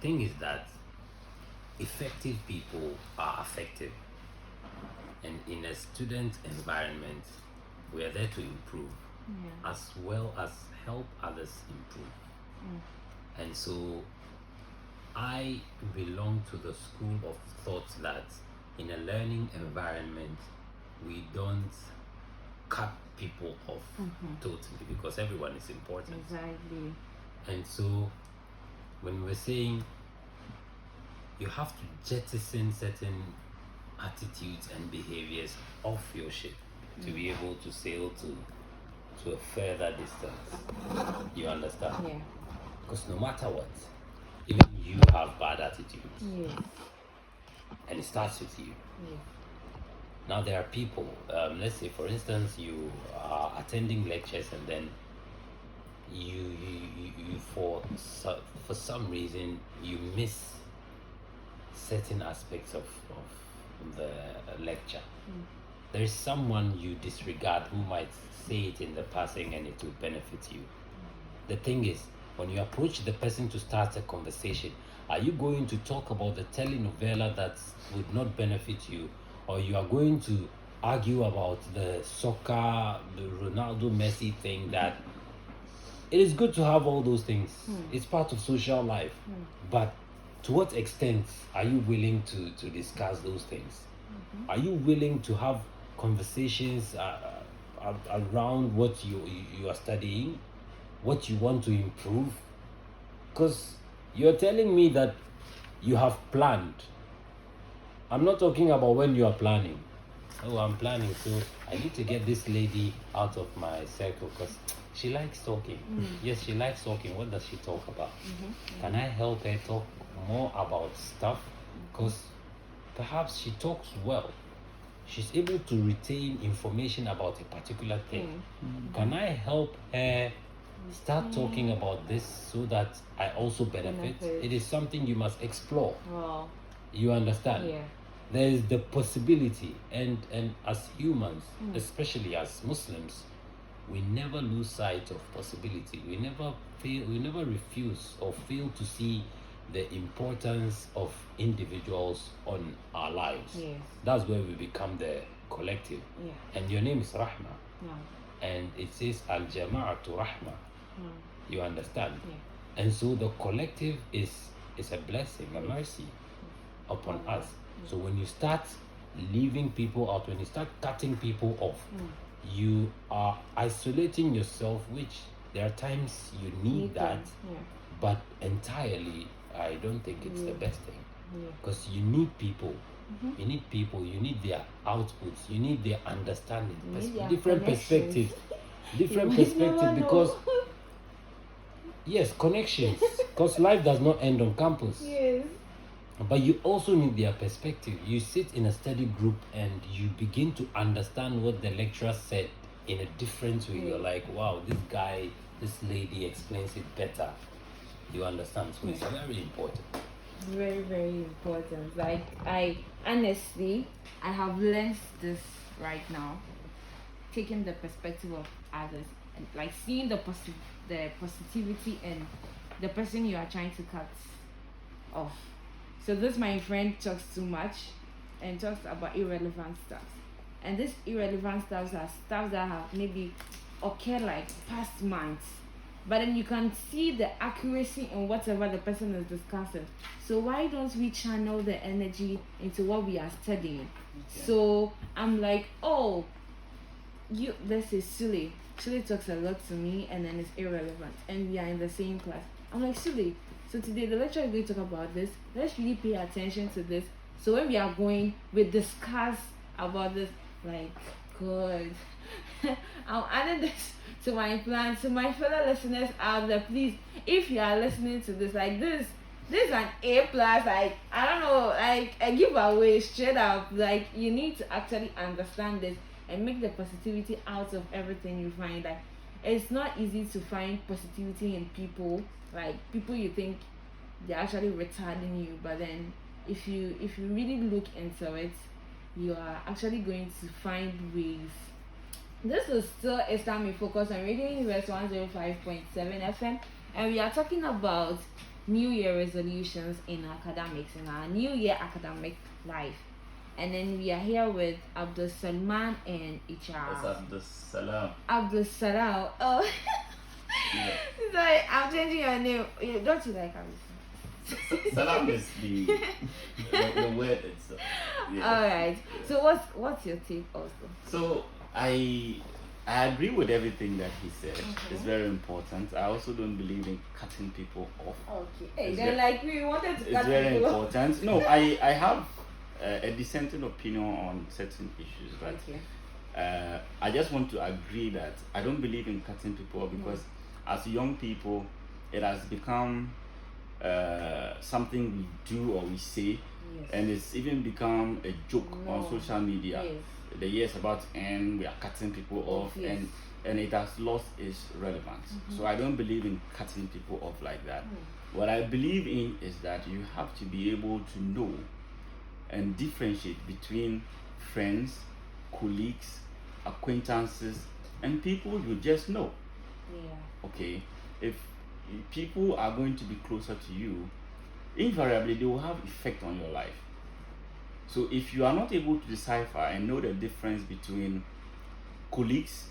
thing is that effective people are affective, and in a student environment, we are there to improve as well as help others improve. And so I belong to the school of thought that in a learning environment, we don't cut people off totally, because everyone is important. Exactly. And so when we're saying you have to jettison certain attitudes and behaviors off your ship to be able to sail to a further distance. You understand? Yeah. Because no matter what, even you have bad attitudes, Yes. and it starts with you. Yes. Now there are people, let's say for instance, you are attending lectures and then you for some reason you miss certain aspects of the lecture. There is someone you disregard who might say it in the passing and it will benefit you. The thing is, when you approach the person to start a conversation, are you going to talk about the telenovela that would not benefit you, or you are going to argue about the soccer, the Ronaldo Messi thing? That it is good to have all those things. It's part of social life. But to what extent are you willing to discuss those things? Are you willing to have conversations around what you are studying, what you want to improve? Because you're telling me that you have planned. I'm not talking about when you are planning. Oh, I'm planning, so I need to get this lady out of my circle because she likes talking. Yes, she likes talking. What does she talk about? Can I help her talk more about stuff? Because perhaps she talks well. She's able to retain information about a particular thing. Can I help her start talking about this so that I also benefit? It is something you must explore. Wow. You understand? Yeah. There is the possibility, and as humans, especially as Muslims, we never lose sight of possibility. We never refuse or fail to see the importance of individuals on our lives. Yes. That's where we become the collective. Yeah. And your name is Rahma. Yeah. And it says Al Jama'atu Rahma. You understand? Yeah. And so the collective is a blessing, a mercy upon us. So when you start leaving people out, when you start cutting people off, you are isolating yourself, which there are times you need that, but entirely I don't think it's the best thing, because you need people. You need people, you need their outputs, you need their understanding, different perspectives, because yes, connections, because life does not end on campus. Yes. But you also need their perspective. You sit in a study group and you begin to understand what the lecturer said in a different way. You're like, wow, this guy, this lady explains it better. You understand? So it's very important. Very, very important. Like, I honestly, I have learned this right now, taking the perspective of others and like seeing the positivity in the person you are trying to cut off. So this my friend talks too much and talks about irrelevant stuff. And this irrelevant stuff are stuff that have maybe occurred like past months. But then you can see the accuracy in whatever the person is discussing. So why don't we channel the energy into what we are studying? Okay. So I'm like, oh, this is Sule. Sule talks a lot to me and then it's irrelevant. And we are in the same class. I'm like, Sule, so today the lecturer is going to talk about this. Let's really pay attention to this. So when we are going, we discuss about this. Like, good. I'm adding this to my plan. So my fellow listeners out there, please, if you are listening to this, like this is an A plus. Like, I don't know, like a giveaway straight up. Like, you need to actually understand this and make the positivity out of everything you find. Like, it's not easy to find positivity in people. Like, people you think they're actually retarding you, but then if you really look into it, you are actually going to find ways. This is still Islamic Focus on Radio Univers 105.7 FM, and we are talking about New Year resolutions in academics, in our New Year academic life. And then we are here with Abdul Salman and HR. It's Abdul Salam. Abdul Salam. Oh, Yeah. sorry, I'm changing your name. Don't you like Abdul Salam is the word itself. Yeah. All right. So what's your take also? So I agree with everything that he said. It's very important. I also don't believe in cutting people off. Okay. Hey, It's then like we wanted to It's cut very people off. important. No, I have a dissenting opinion on certain issues, but Okay. I just want to agree that I don't believe in cutting people off because as young people, it has become something we do or we say, Yes. and it's even become a joke on No. social media. Yes. The year's about to end, we are cutting people off, Yes. and it has lost its relevance. So I don't believe in cutting people off like that. What I believe in is that you have to be able to know and differentiate between friends, colleagues, acquaintances, and people you just know. Yeah. Okay, if people are going to be closer to you, invariably they will have effect on your life. So if you are not able to decipher and know the difference between colleagues,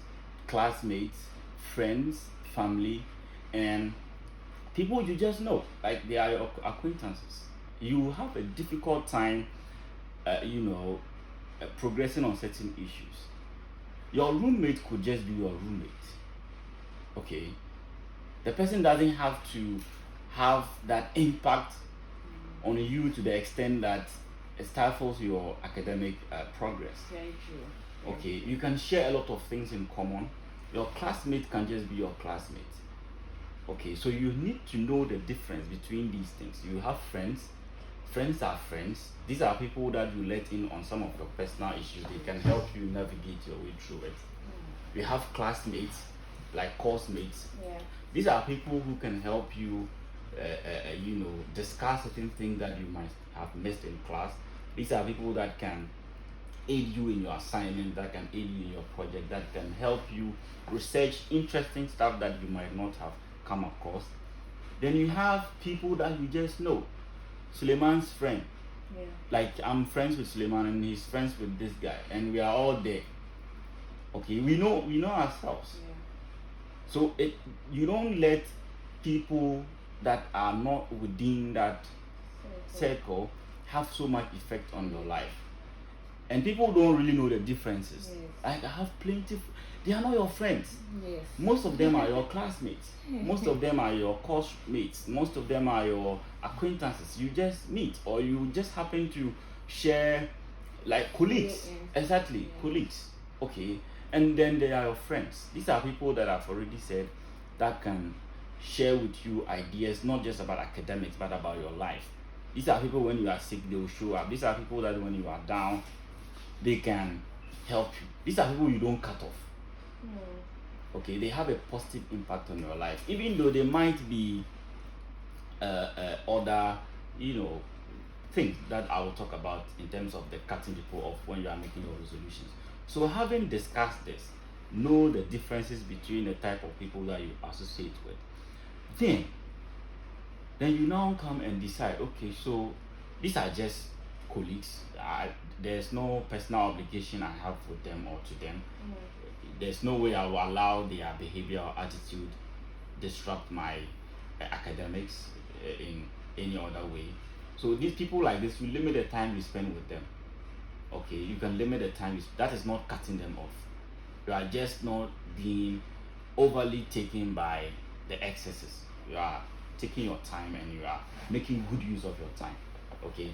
classmates, friends, family, and people you just know, like they are your acquaintances, you will have a difficult time, progressing on certain issues. Your roommate could just be your roommate. Okay, the person doesn't have to have that impact on you to the extent that it stifles your academic progress. Very true. Okay, you can share a lot of things in common. Your classmate can just be your classmate. Okay, so you need to know the difference between these things. You have friends. Friends are friends. These are people that you let in on some of your personal issues. They can help you navigate your way through it. You have classmates, like course mates. Yeah. These are people who can help you, discuss certain things that you might have missed in class. These are people that can aid you in your assignment, that can aid you in your project, that can help you research interesting stuff that you might not have come across. Then you have people that you just know. Suleiman's friend. Yeah. Like I'm friends with Suleiman and he's friends with this guy, and we are all there. Okay, we know ourselves. Yeah. So you don't let people that are not within that circle have so much effect on your life. And people don't really know the differences. Yes. Like I have plenty, they are not your friends. Yes. Most of them are your classmates. Most of them are your course mates. Most of them are your acquaintances. You just meet or you just happen to share, like colleagues. Yeah. Exactly, Yeah. colleagues. Okay. And then they are your friends. These are people that I've already said that can share with you ideas, not just about academics, but about your life. These are people when you are sick, they will show up. These are people that when you are down, they can help you. These are people you don't cut off. Okay, they have a positive impact on your life, even though they might be other, things that I will talk about in terms of the cutting people off when you are making your resolutions. So having discussed this, know the differences between the type of people that you associate with. Then you now come and decide, okay, so these are just colleagues. There's no personal obligation I have with them or to them. There's no way I will allow their behavior or attitude disrupt my academics in any other way. So these people like this, you limit the time you spend with them. Okay, you can limit the time. That is not cutting them off. You are just not being overly taken by the excesses. You are taking your time and you are making good use of your time. Okay,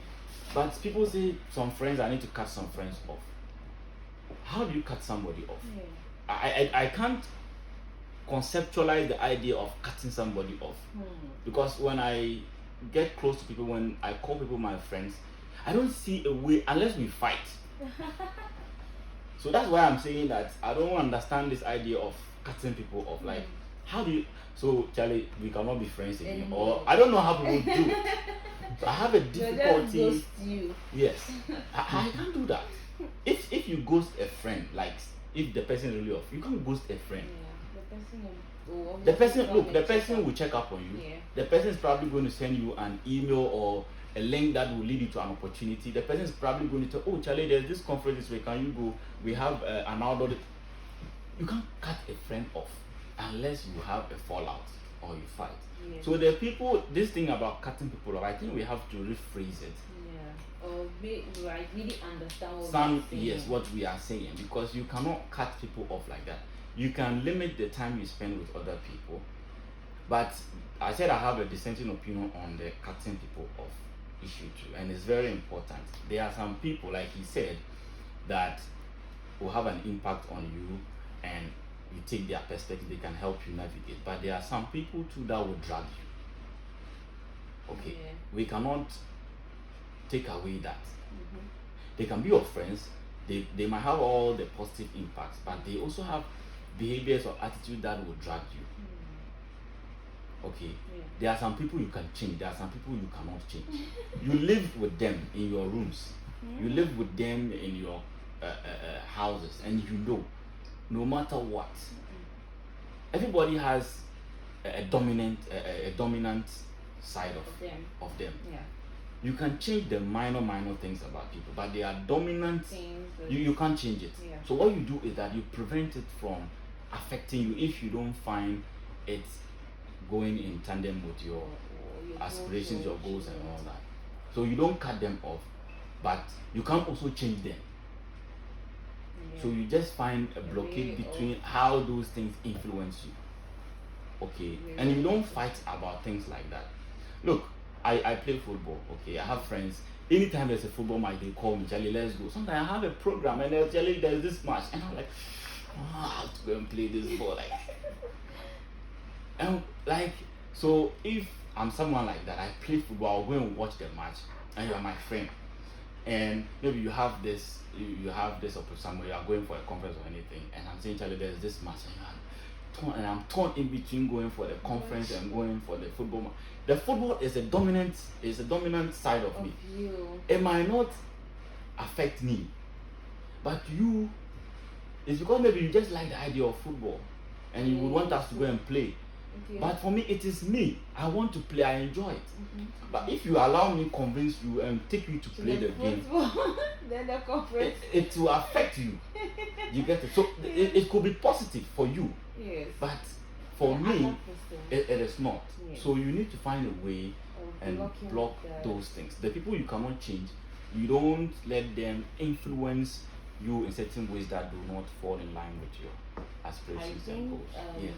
but people say some friends, I need to cut some friends off. How do you cut somebody off? I can't conceptualize the idea of cutting somebody off, because when I get close to people, when I call people my friends, I don't see a way unless we fight. So that's why I'm saying that I don't understand this idea of cutting people off. Like, how do you? So Charlie, we cannot be friends anymore. Or I don't know how people do. So I have a difficulty. Ghost you. Yes, I can't do that. If you ghost a friend, like if the person is really off, you can't ghost a friend. The person will check up on you. Yeah. The person is probably going to send you an email or a link that will lead you to an opportunity. The person is probably going to tell, oh, Charlie, there's this conference this way. Can you go? We have an outdoor. You can't cut a friend off unless you have a fallout or you fight. Yeah. So the people, this thing about cutting people off, I think we have to rephrase it. Yeah. Or really understand what we are saying, because you cannot cut people off like that. You can limit the time you spend with other people, but I said I have a dissenting opinion on the cutting people off issue too, and it's very important. There are some people, like he said, that will have an impact on you, and you take their perspective, they can help you navigate. But there are some people too that will drag you. Okay, Yeah. we cannot take away that. They can be your friends. They might have all the positive impacts, but they also have behaviors or attitude that will drag you. Okay, Yeah. there are some people you can change, there are some people you cannot change. You live with them in your rooms, you live with them in your houses, and you know, no matter what, everybody has a dominant side of them. Yeah. You can change the minor things about people, but they are dominant Things you can't change it. Yeah. So what you do is that you prevent it from affecting you if you don't find it going in tandem with your aspirations, your goals, and all that. So you don't cut them off, but you can't also change them. Yeah. So you just find a blockade between how those things influence you. Okay, Yeah. and you don't fight about things like that. Look, I play football. Okay, I have friends. Anytime there's a football match, they call me, Charlie, let's go. Sometimes I have a program and they'll tell you there's this match, and I'm like, I have to go and play this ball. So if I'm someone like that, I play football, I'll go and watch the match, and you're my friend, and maybe you have this opportunity somewhere, you are going for a conference or anything, and I'm saying, Charlie, there's this match, and I'm torn in between going for the conference and going for the football match. The football is a dominant side of me. You. It might not affect me, but you, it's because maybe you just like the idea of football and you would want us to go and play. Okay. But for me, it is me. I want to play, I enjoy it. But if you allow me, convince you, and take you to play the game, then the conference, it will affect you. You get it? So it could be positive for you. yes. But for me, 100%. it is not. Yes. So you need to find a way and block those things. The people you cannot change, you don't let them influence you in certain ways that do not fall in line with your aspirations and goals. Yes.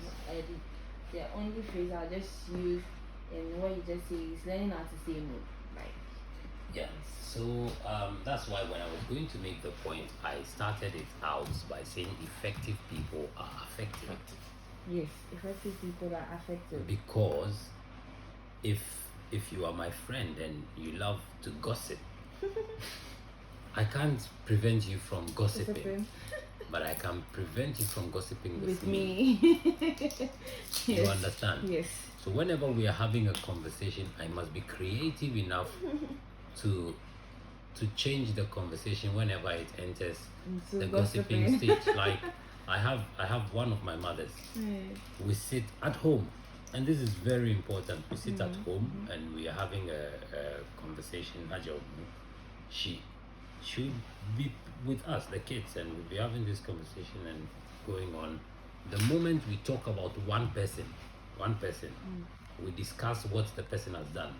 The only phrase I'll just use and what you just say is learning how to say no. Like, Yeah. So that's why when I was going to make the point, I started it out by saying effective people are affected. yes, effective people are affected. Because if you are my friend and you love to gossip, I can't prevent you from gossiping, but I can prevent you from gossiping with me. Yes. You understand? Yes. So whenever we are having a conversation, I must be creative enough to change the conversation whenever it enters Into the gossiping gossiping. stage. Like I have one of my mothers. Yes. We sit at home, and this is very important. We sit at home and we are having a conversation. She should be with us, the kids, and we'll be having this conversation and going on. The moment we talk about one person, we discuss what the person has done,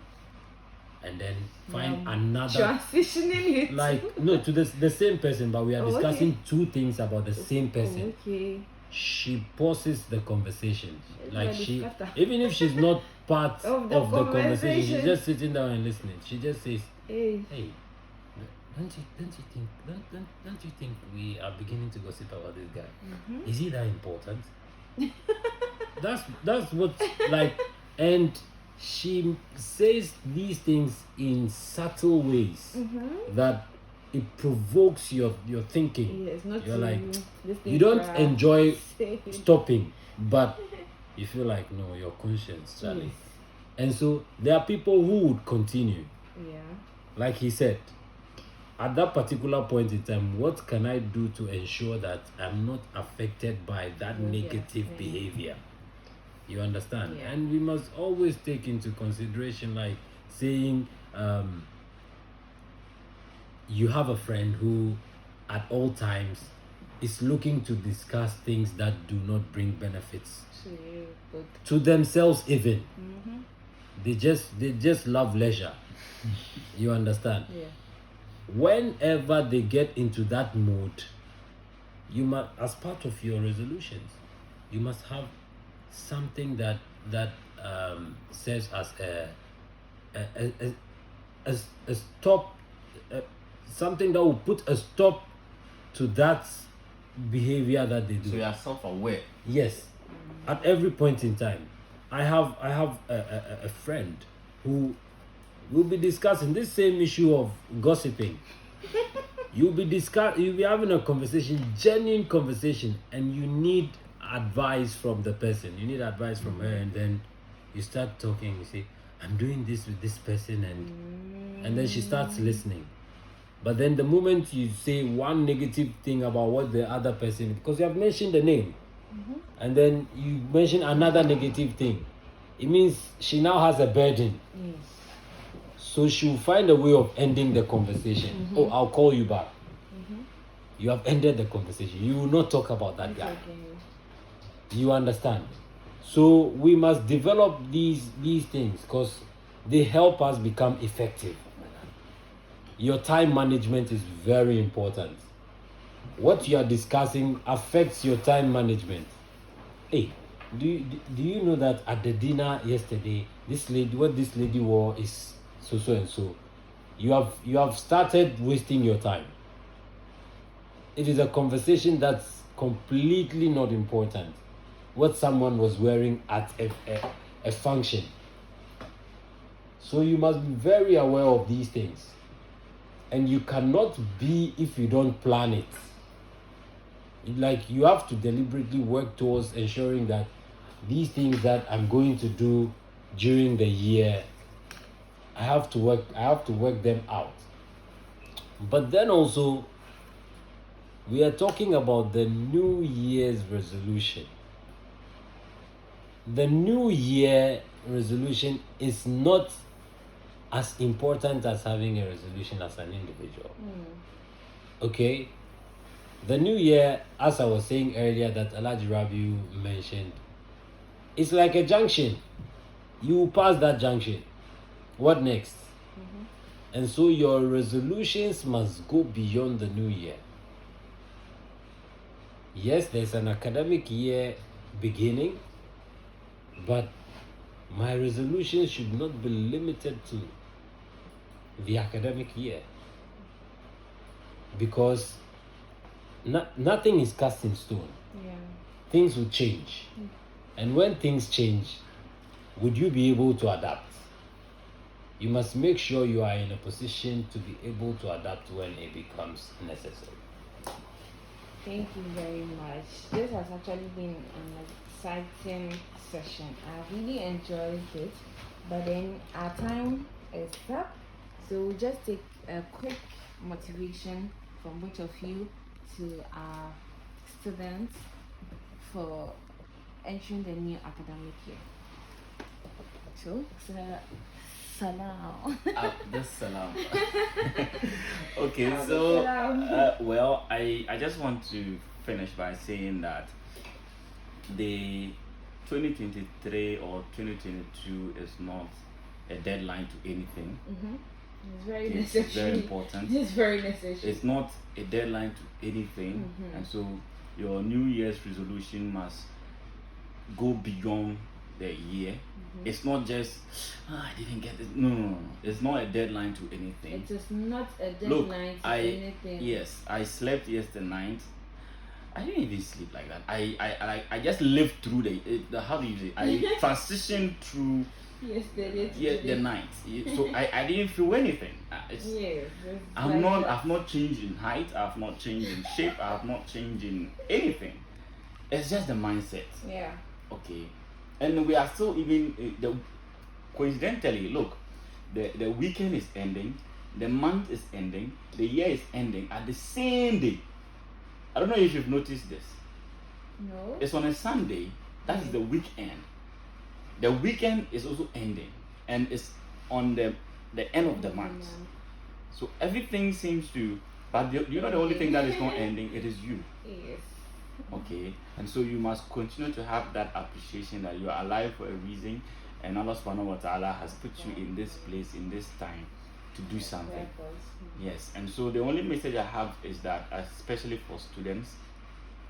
and then find another Transitioning it. like no to the same person, but we are discussing okay. two things about the same person. Okay. She pauses the conversation, like Everybody she scatter. even if she's not part Of of the the conversation, she's conversation. just sitting down and listening. She just says, Hey. "Hey, don't you think we are beginning to gossip about this guy? Is he that important?" that's what like, and she says these things in subtle ways that it provokes your thinking. Yes, not You're to like, this thing you don't cry. enjoy Say. stopping, but you feel like no, your conscience, Charlie. Yes. And so there are people who would continue, Yeah. like he said, at that particular point in time, what can I do to ensure that I'm not affected by that negative behavior? You understand? Yeah. And we must always take into consideration, like saying, you have a friend who at all times is looking to discuss things that do not bring benefits to themselves even. They just love leisure. You understand? Yeah. Whenever they get into that mode, you must, as part of your resolutions, you must have something that serves as a stop, something that will put a stop to that behavior that they do. So you are self-aware. Yes, at every point in time. I have a friend who will be discussing this same issue of gossiping. You'll be having a conversation, genuine conversation, and you need advice from the person. You need advice from her, and then you start talking. You say, "I'm doing this with this person," and then she starts listening. But then the moment you say one negative thing about what the other person, because you have mentioned the name, and then you mention another negative thing, it means she now has a burden. Yes. So she'll find a way of ending the conversation. Oh, I'll call you back. You have ended the conversation. You will not talk about that guy. You understand? So we must develop these things because they help us become effective. Your time management is very important. What you are discussing affects your time management. Hey, do you know that at the dinner yesterday, this lady wore is so and so? You have started wasting your time. It is a conversation that's completely not important. What someone was wearing at a function. So you must be very aware of these things. And you cannot be if you don't plan it. Like, you have to deliberately work towards ensuring that these things that I'm going to do during the year, I have to work them out. But then also, we are talking about the New Year's resolution. The New Year resolution is not as important as having a resolution as an individual. Okay? The New Year, as I was saying earlier, that Alhaji Rabiu mentioned, it's like a junction. You pass that junction. What next? And so your resolutions must go beyond the new year. Yes, there's an academic year beginning, but my resolution should not be limited to the academic year, because nothing is cast in stone. Yeah. Things will change. And when things change, would you be able to adapt? You must make sure you are in a position to be able to adapt when it becomes necessary. Thank you very much. This has actually been an exciting session. I really enjoyed it, but then our time is up. So we'll just take a quick motivation from both of you to our students for entering the new academic year. So, salam. Just salam. Okay, so well, I just want to finish by saying that the 2023 or 2022 is not a deadline to anything. It's very necessary. It's very important. It's very necessary. It's not a deadline to anything, and so your New Year's resolution must go beyond the year. It's not just I didn't get it. No. It's not a deadline to anything. It is not a deadline to anything. Yes, I slept yesterday night. I didn't even sleep like that. I just lived through the how do you say? I transitioned through the night. So I didn't feel anything. I've not changed in height. I've not changed in shape. I've not changed in anything. It's just the mindset. Yeah. Okay. And we are still even coincidentally, look, the weekend is ending, the month is ending, the year is ending at the same day. I don't know if you've noticed this. No. It's on a Sunday. That is the weekend. The weekend is also ending, and it's on the end of the month. So everything seems to, but you know the only thing that is not ending, it is you. Yes. Okay, and so you must continue to have that appreciation that you are alive for a reason, and Allah subhanahu wa ta'ala has put you in this place, in this time, to do something. Yes, and so the only message I have is that, especially for students,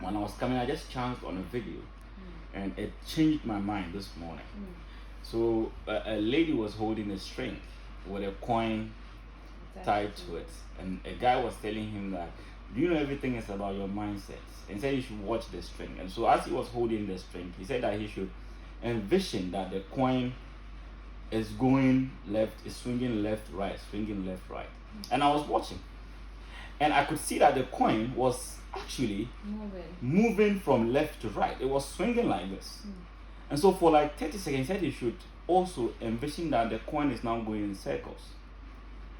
when I was coming, I just chanced on a video, and it changed my mind this morning. So a lady was holding a string with a coin tied to it, and a guy was telling him that, do you know everything is about your mindset, and said you should watch the string. And so as he was holding the string, he said that he should envision that the coin is going left, is swinging left, right, swinging left, right. And I was watching, and I could see that the coin was actually moving from left to right. It was swinging like this. And so for like 30 seconds, he said he should also envision that the coin is now going in circles.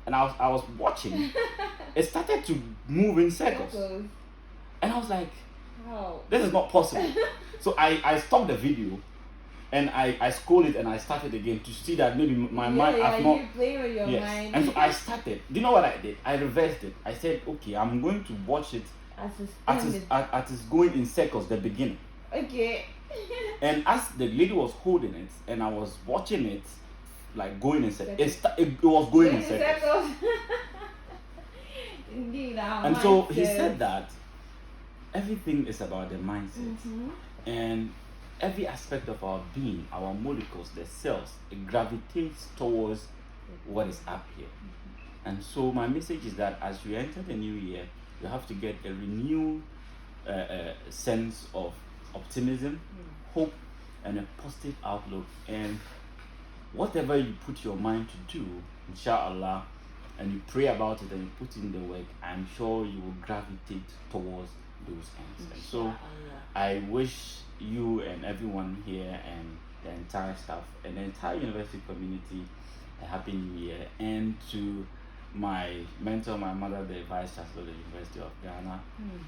And I was watching. It started to move in circles. And I was like, wow, this is not possible. So I stopped the video, and I scrolled it, and I started again to see that maybe my mind has not. You play with your mind. And so I started. Do you know what I did? I reversed it. I said, okay, I'm going to watch it as it's going in circles, the beginning. Okay. And as the lady was holding it, and I was watching it, like going in circles, it was going in circles. Indeed, and so he said that everything is about the mindset, and every aspect of our being, our molecules, the cells, it gravitates towards what is up here. And so my message is that as you enter the new year, you have to get a renewed sense of optimism, hope, and a positive outlook. And whatever you put your mind to do, inshallah, and you pray about it and you put in the work, I'm sure you will gravitate towards those ends. And so I wish you and everyone here and the entire staff and the entire university community a happy new year. And to my mentor, my mother, the Vice Chancellor of the University of Ghana,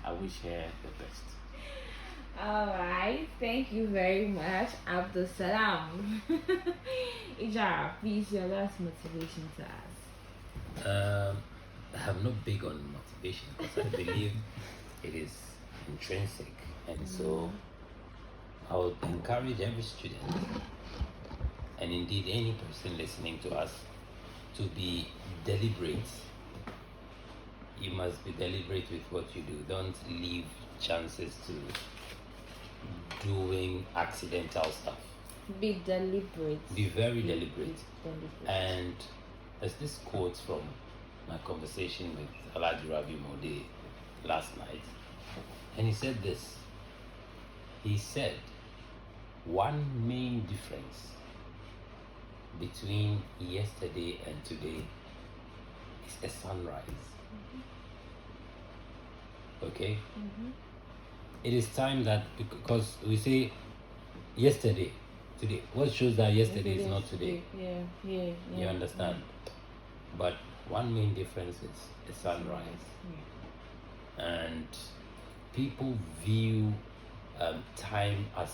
I wish her the best. All right, thank you very much, Abdul Salam. Ijara, please, your last motivation to us. I'm not big on motivation because I believe it is intrinsic, and so I would encourage every student, and indeed any person listening to us, to be deliberate. You must be deliberate with what you do. Don't leave chances to doing accidental stuff. Be deliberate. Be very deliberate. And there's this quote from my conversation with Alhaji Ravi Mode last night, and he said this. He said, one main difference between yesterday and today is a sunrise. Okay? It is time that, because we say yesterday, today, what shows that yesterday is not today? Yeah. You understand? But one main difference is a sunrise. And people view time as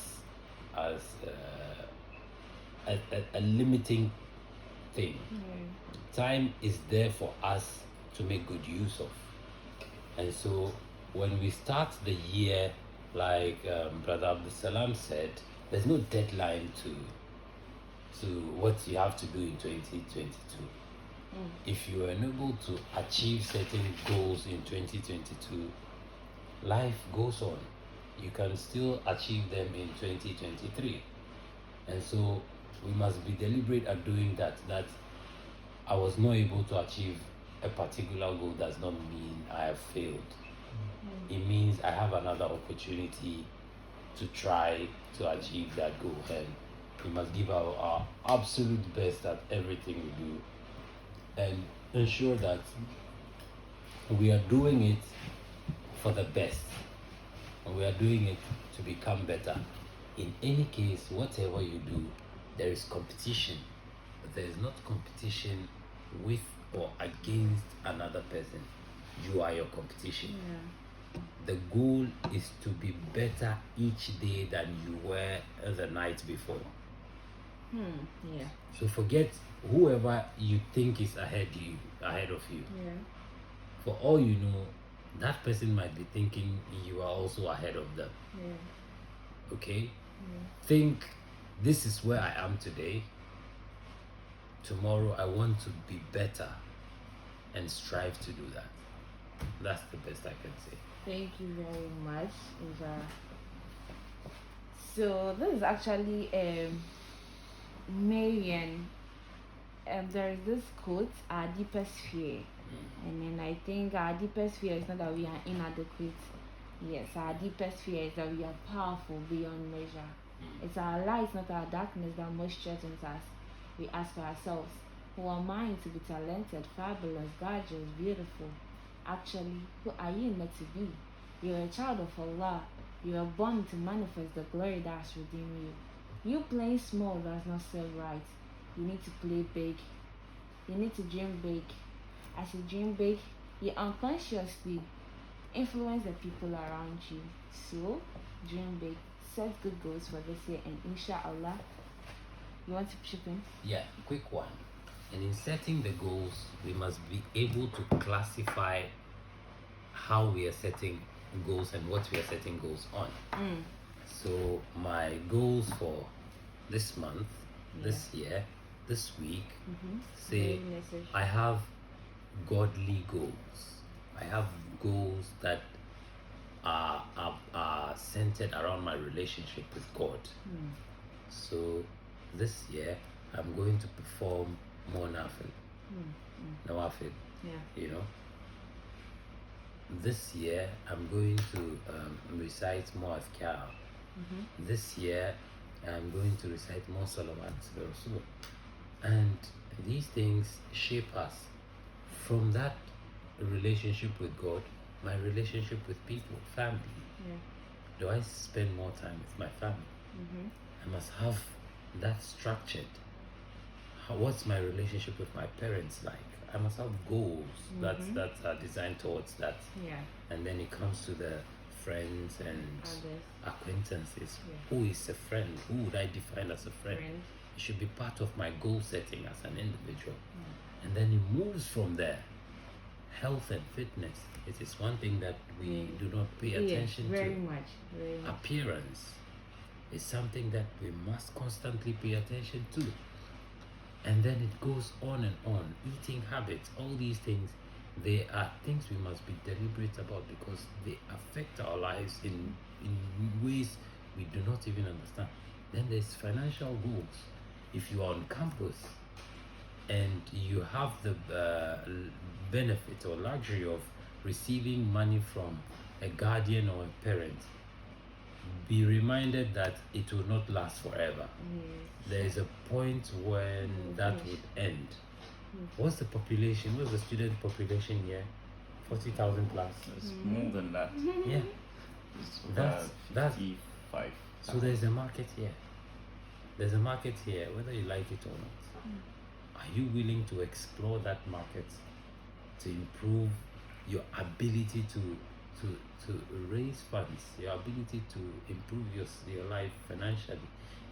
a limiting thing. Time is there for us to make good use of. And so when we start the year, like Brother Abdul Salam said, there's no deadline to what you have to do in 2022. If you are unable to achieve certain goals in 2022, life goes on. You can still achieve them in 2023. And so we must be deliberate at doing that. That I was not able to achieve a particular goal does not mean I have failed. It means I have another opportunity to try to achieve that goal, and we must give our absolute best at everything we do and ensure that we are doing it for the best, and we are doing it to become better. In any case, whatever you do, there is competition, but there is not competition with or against another person. You are your competition. Yeah. The goal is to be better each day than you were the night before. Yeah. So forget whoever you think is ahead of you. Yeah. For all you know, that person might be thinking you are also ahead of them. Yeah. Okay? Think, this is where I am today. Tomorrow I want to be better and strive to do that. That's the best I can say. Thank you very much, Eva. So this is actually Marian. There is this quote, our deepest fear. And then I think our deepest fear is not that we are inadequate. Yes, our deepest fear is that we are powerful beyond measure. It's our light, not our darkness, that most threatens us. We ask ourselves, who am I to be talented, fabulous, gorgeous, beautiful? Actually, who are you meant to be? You're a child of Allah. You are born to manifest the glory that has redeemed you. You playing small does not serve right. You need to play big. You need to dream big. As you dream big, you unconsciously influence the people around you. So, dream big. Set good goals for this year, and inshallah, you want to chip in? Yeah, quick one. And in setting the goals, we must be able to classify how we are setting goals and what we are setting goals on. So my goals for this month, this year, this week, say I have godly goals. I have goals that are centered around my relationship with God. So this year I'm going to perform more nawafil. You know, this year I'm going to recite more azkar. This year I'm going to recite more salawat to the Rasul. And these things shape us. From that relationship with God, my relationship with people, family. Do I spend more time with my family? I must have that structured. What's my relationship with my parents like? I must have goals that are designed towards that. And then it comes to the friends and acquaintances. Who is a friend? Who would I define as a friend? It should be part of my goal setting as an individual. And then it moves from there. Health and fitness. It is one thing that we do not pay attention very to. much. Appearance is something that we must constantly pay attention to. And then it goes on and on. Eating habits, all these things, they are things we must be deliberate about because they affect our lives in ways we do not even understand. Then there's financial goals. If you are on campus and you have the benefit or luxury of receiving money from a guardian or a parent, be reminded that it will not last forever. There is a point when that would end. What's the population? What's the student population here? 40,000 plus. It's more than that. Yeah. It's That's 55. so there's a market here. There's a market here, whether you like it or not. Are you willing to explore that market to improve your ability to raise funds, your ability to improve your life financially?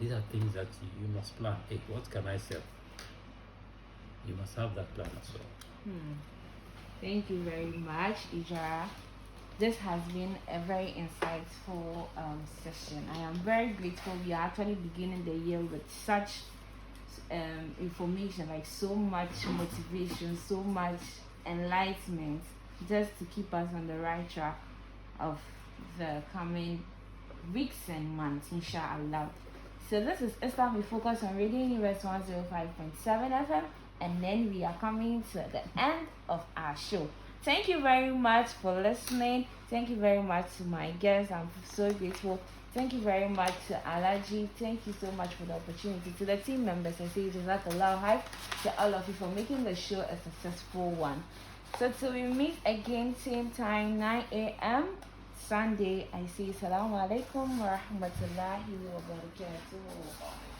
These are things that you must plan. Hey, what can I sell? You must have that plan as well. Thank you very much, Ijara. This has been a very insightful session. I am very grateful. We are actually beginning the year with such information, like so much motivation, so much enlightenment, just to keep us on the right track of the coming weeks and months, inshallah. So this is Islam. We focus on Radio Univers 105.7 FM, and then we are coming to the end of our show. Thank you very much for listening. Thank you very much to my guests. I'm so grateful. Thank you very much to Alaji. Thank you so much for the opportunity. To the team members, I say Jazakallah Hype, to all of you for making the show a successful one. So till we meet again, same time, 9 a.m. Sunday, I say Assalamu alaikum wa rahmatullahi wa barakatuh.